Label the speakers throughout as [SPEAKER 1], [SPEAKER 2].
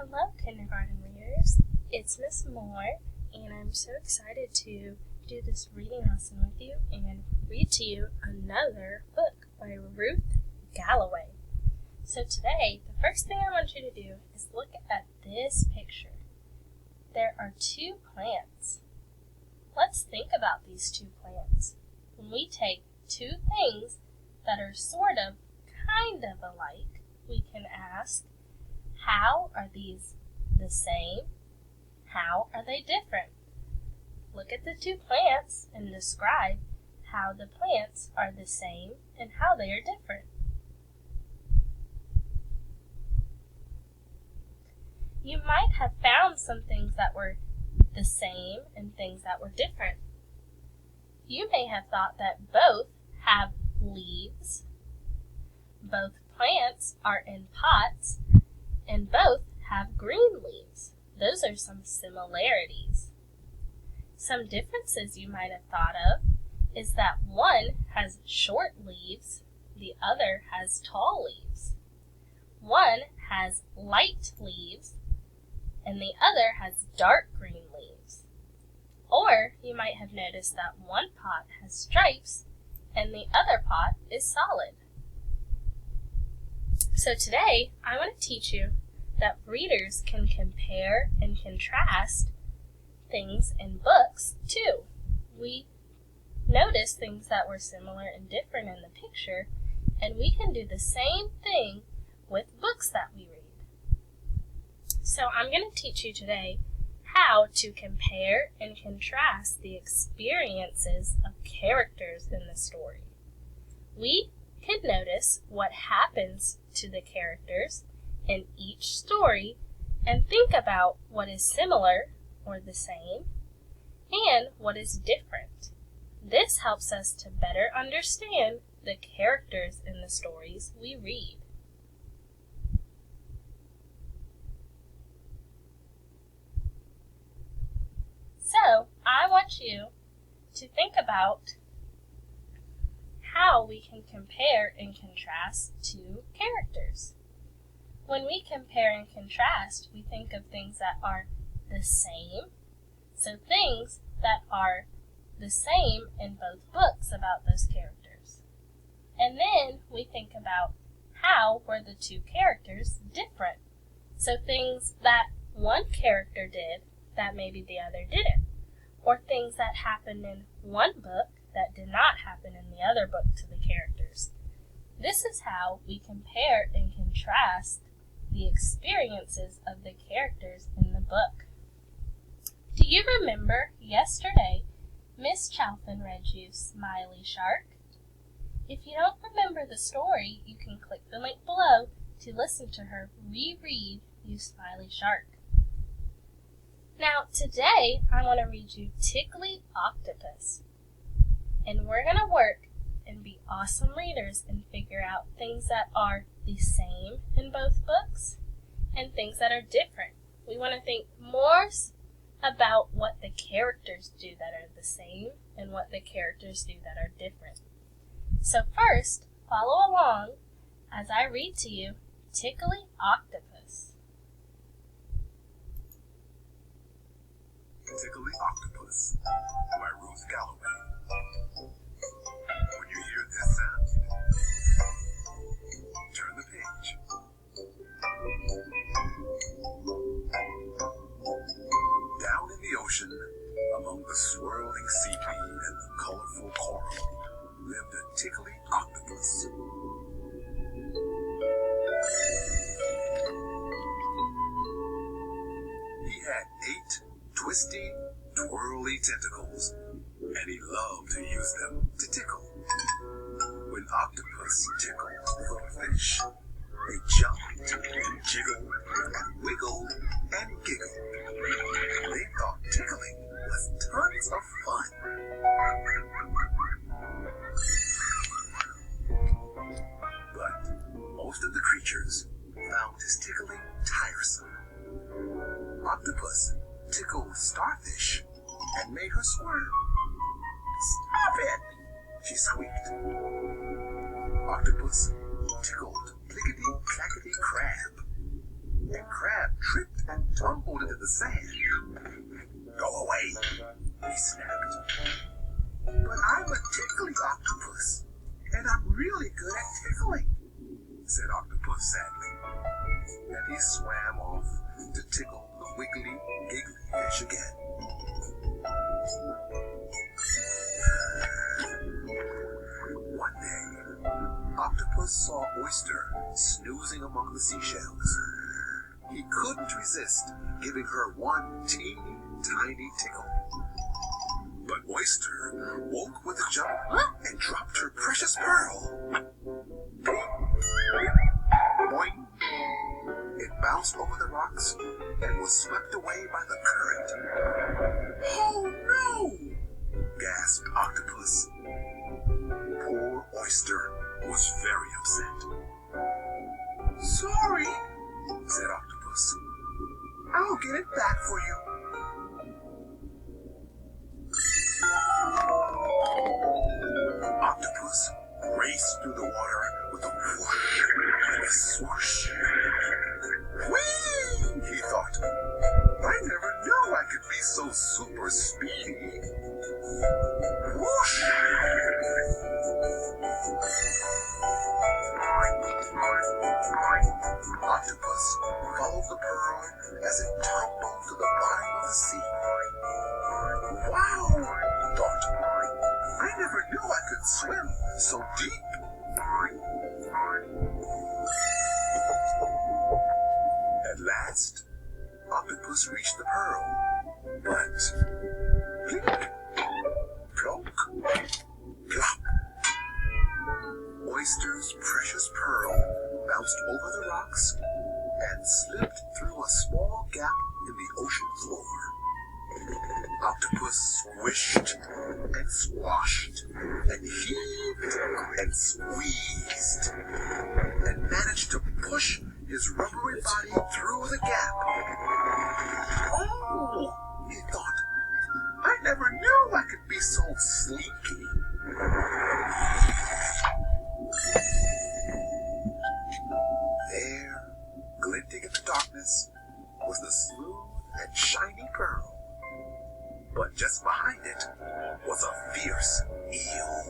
[SPEAKER 1] Hello, kindergarten readers. It's Miss Moore, and I'm so excited to do this reading lesson with you and read to you another book by Ruth Galloway. So today, the first thing I want you to do is look at this picture. There are two plants. Let's think about these two plants. When we take two things that are sort of, kind of alike, we can ask, how are these the same? How are they different? Look at the two plants and describe how the plants are the same and how they are different. You might have found some things that were the same and things that were different. You may have thought that both have leaves, both plants are in pots, and both have green leaves. Those are some similarities. Some differences you might have thought of is that one has short leaves, the other has tall leaves. One has light leaves, and the other has dark green leaves. Or you might have noticed that one pot has stripes, and the other pot is solid. So today, I want to teach you that readers can compare and contrast things in books too. We notice things that were similar and different in the picture, and we can do the same thing with books that we read. So I'm going to teach you today how to compare and contrast the experiences of characters in the story. We can notice what happens to the characters in each story and think about what is similar or the same and what is different. This helps us to better understand the characters in the stories we read. So, I want you to think about how we can compare and contrast two characters. When we compare and contrast, we think of things that are the same. So things that are the same in both books about those characters. And then we think about how were the two characters different. So things that one character did that maybe the other didn't. Or things that happened in one book that did not happen in the other book to the characters. This is how we compare and contrast the experiences of the characters in the book. Do you remember yesterday Miss Chalfin read you Smiley Shark? If you don't remember the story, you can click the link below to listen to her reread you Smiley Shark. Now today I want to read you Tickly Octopus. And we're going to work and be awesome readers and figure out things that are the same in both books and things that are different. We want to think more about what the characters do that are the same and what the characters do that are different. So first, follow along as I read to you Tickly Octopus.
[SPEAKER 2] Tickly Octopus by Ruth Galloway. When you hear this sound, turn the page. Down in the ocean, among the swirling seaweed and the colorful coral, lived a tickly octopus. He had 8 twisty, twirly tentacles, and he loved to use them to tickle. When octopus tickled little fish, they jumped and jiggled and wiggled and giggled. They thought tickling was tons of fun. But most of the creatures found his tickling tiresome. Octopus tickled starfish and made her squirm. "Stop it!" she squeaked. Octopus tickled Plickety-Clackety Crab, and Crab tripped the sand. Go away, he snapped. But I'm a tickly octopus, and I'm really good at tickling, said Octopus sadly. And he swam off to tickle the wiggly, giggly fish again. One day, Octopus saw Oyster snoozing among the seashells. He couldn't resist giving her one teeny tiny tickle. But Oyster woke with a jump and dropped her precious pearl. Boing! It bounced over the rocks and was swept away by the current. Oh no! Gasped Octopus. Poor Oyster was very upset. Sorry, said Octopus. I'll get it back for you. Octopus raced through the water with a whoosh and a swoosh. Whee! He thought. I never knew I could be so super speedy. Whoosh! Octopus followed the pearl as it tumbled to the bottom of the sea. Wow, he thought. I never knew I could swim so deep. At last, Octopus reached the pearl, but plink, plonk, plop. Oyster's precious pearl bounced over the rocks and slipped through a small gap in the ocean floor. Octopus squished and squashed and heaved and squeezed and managed to push his rubbery body through the gap. Oh, he thought, I never knew I could be so slinky. There, glinting in the darkness, was the smooth and shiny pearl. But just behind it was a fierce eel.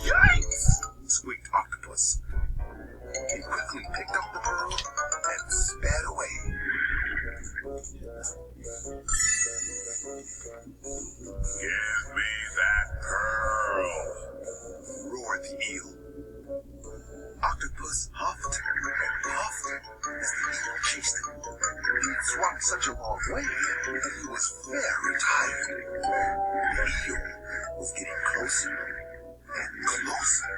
[SPEAKER 2] Yikes! Squeaked Octopus. He quickly picked up the pearl and sped away. Give me that pearl! Roared the eel. Octopus huffed and puffed as the eel chased him. He'd swum such a long way that he was very tired. The eel was getting closer and closer.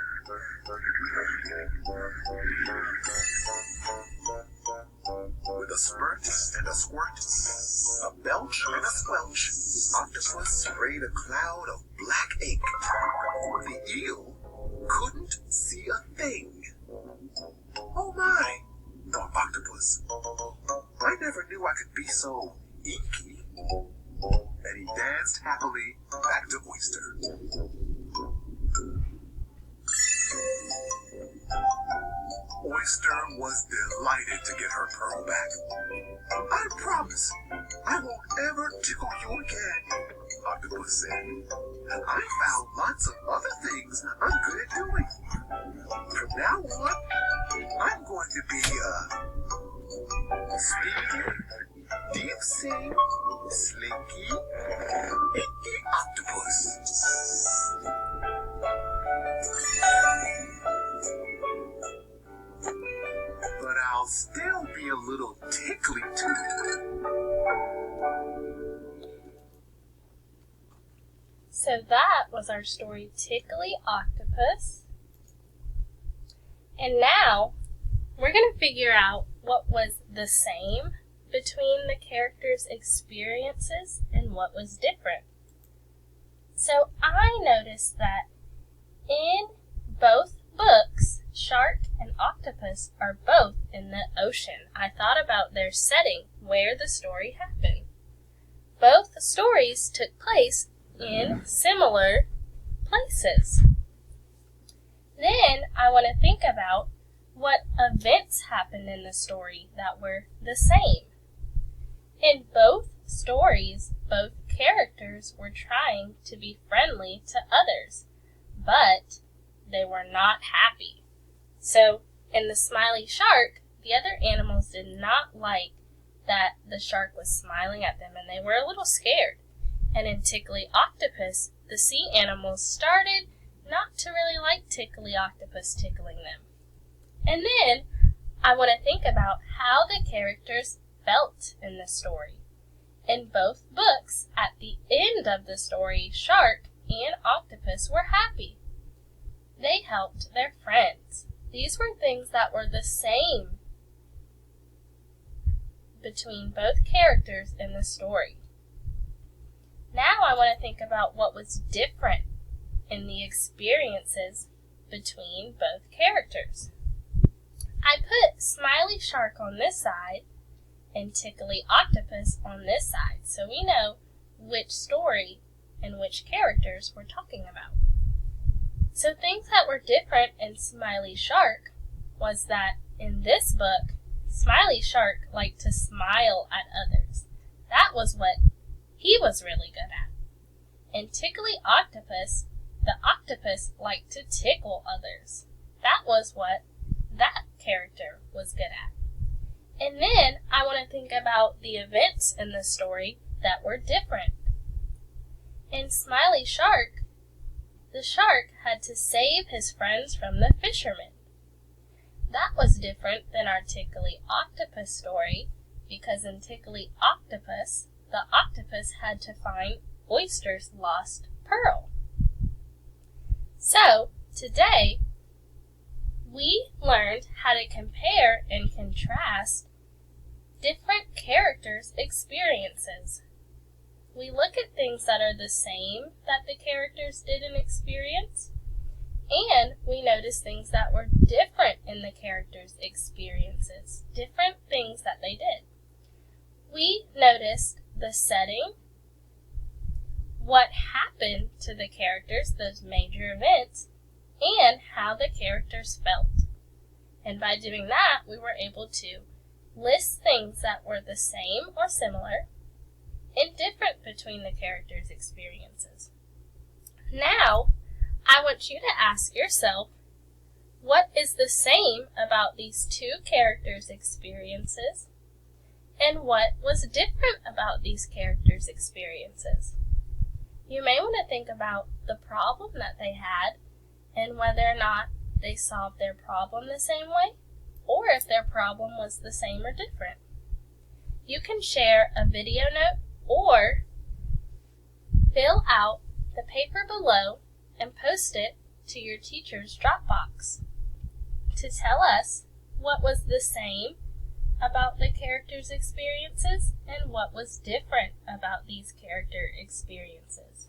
[SPEAKER 2] With a spurt and a squirt, a belch and a squelch, Octopus sprayed a cloud of black ink. The eel couldn't see a thing. Oh my, thought Octopus. I never knew I could be so inky. And he danced happily back to Oyster. Oyster was delighted to get her pearl back. I promise I won't ever tickle you again, Octopus said. And I found lots of other things I'm good at doing. From now on, I'm going to be speedy, deep sea, slinky, inky octopus. But I'll still be a little tickly too.
[SPEAKER 1] So that was our story, Tickly Octopus. And now, we're going to figure out what was the same between the characters' experiences and what was different. So I noticed that in both books, Shark and Octopus are both in the ocean. I thought about their setting, where the story happened. Both stories took place in similar places. Then I want to think about what events happened in the story that were the same. In both stories, both characters were trying to be friendly to others, but they were not happy. So, in the Smiley Shark, the other animals did not like that the shark was smiling at them, and they were a little scared. And in Tickly Octopus, the sea animals started not to really like Tickly Octopus tickling them. And then, I want to think about how the characters felt in the story. In both books, at the end of the story, Shark and Octopus were happy. They helped their friends. These were things that were the same between both characters in the story. Now I want to think about what was different in the experiences between both characters. I put Smiley Shark on this side and Tickly Octopus on this side, so we know which story and which characters we're talking about. So things that were different in Smiley Shark was that in this book, Smiley Shark liked to smile at others. That was what he was really good at. In Tickly Octopus, the octopus liked to tickle others. That was what that character was good at. And then I want to think about the events in the story that were different. In Smiley Shark, the shark had to save his friends from the fishermen. That was different than our Tickly Octopus story, because in Tickly Octopus, the octopus had to find Oyster's lost pearl. So, today, we learned how to compare and contrast different characters' experiences. We look at things that are the same that the characters did and experience, and we notice things that were different in the characters' experiences, different things that they did. We noticed the setting, what happened to the characters, those major events, and how the characters felt. And by doing that, we were able to list things that were the same or similar and different between the characters' experiences. Now, I want you to ask yourself, what is the same about these two characters' experiences, and what was different about these characters' experiences? You may want to think about the problem that they had and whether or not they solved their problem the same way, or if their problem was the same or different. You can share a video note or fill out the paper below and post it to your teacher's Dropbox to tell us what was the same about the characters' experiences and what was different about these character experiences.